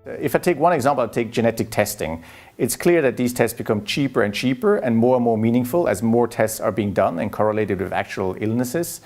If I take one example, I'll take genetic testing. It's clear that these tests become cheaper and cheaper and more meaningful as more tests are being done and correlated with actual illnesses.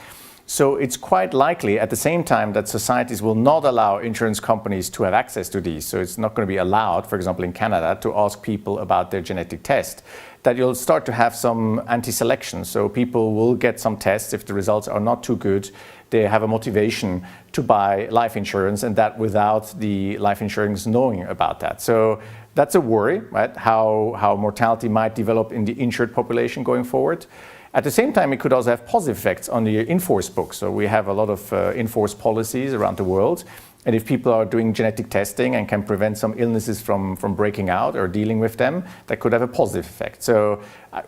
So it's quite likely at the same time that societies will not allow insurance companies to have access to these. So it's not going to be allowed, for example, in Canada, to ask people about their genetic test, that you'll start to have some anti-selection. So people will get some tests. If the results are not too good, they have a motivation to buy life insurance, and that without the life insurance knowing about that. So that's a worry, right? How mortality might develop in the insured population going forward. At the same time, it could also have positive effects on the in-force book. So we have a lot of in-force policies around the world. And if people are doing genetic testing and can prevent some illnesses from breaking out or dealing with them, that could have a positive effect. So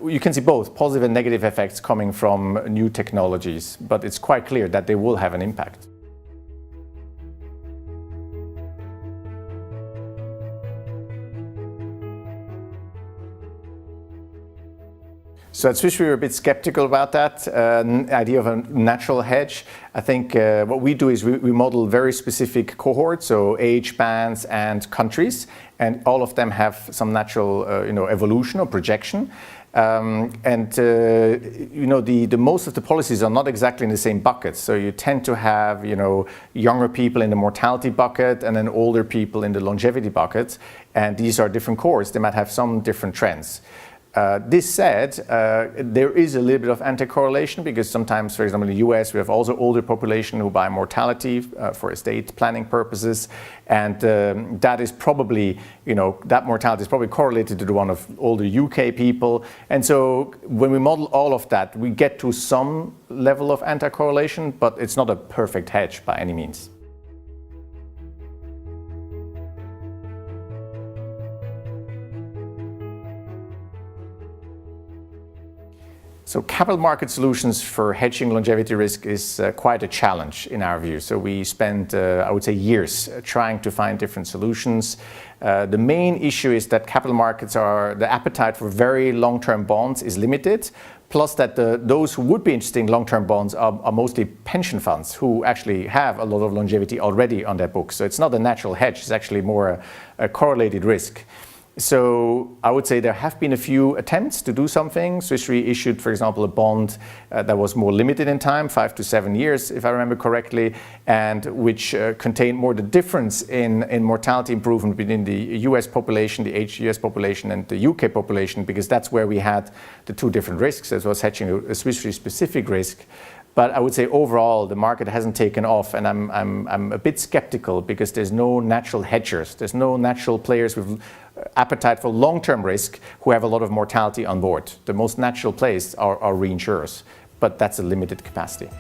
you can see both positive and negative effects coming from new technologies, but it's quite clear that they will have an impact. So at Swiss Re, we're a bit skeptical about that idea of a natural hedge. I think what we do is we model very specific cohorts, so age bands and countries, and all of them have some natural evolution or projection. The most of the policies are not exactly in the same buckets. So you tend to have younger people in the mortality bucket and then older people in the longevity bucket, and these are different cohorts. They might have some different trends. This said, there is a little bit of anticorrelation because sometimes, for example, in the US, we have also older population who buy mortality for estate planning purposes, and that is probably, that mortality is probably correlated to the one of older UK people. And so when we model all of that, we get to some level of anticorrelation, but it's not a perfect hedge by any means. So capital market solutions for hedging longevity risk is quite a challenge in our view. So we spend, I would say, years trying to find different solutions. The main issue is that capital markets the appetite for very long-term bonds is limited, plus that those who would be interested in long-term bonds are mostly pension funds who actually have a lot of longevity already on their books. So it's not a natural hedge, it's actually more a correlated risk. So I would say there have been a few attempts to do something. Swiss Re issued, for example, a bond that was more limited in time, 5 to 7 years, if I remember correctly, and which contained more the difference in mortality improvement between the US population, the aged US population, and the UK population, because that's where we had the two different risks, as well as hedging a Swiss Re specific risk. But I would say overall, the market hasn't taken off, and I'm a bit skeptical because there's no natural hedgers. There's no natural players with appetite for long-term risk who have a lot of mortality on board. The most natural players are reinsurers, but that's a limited capacity.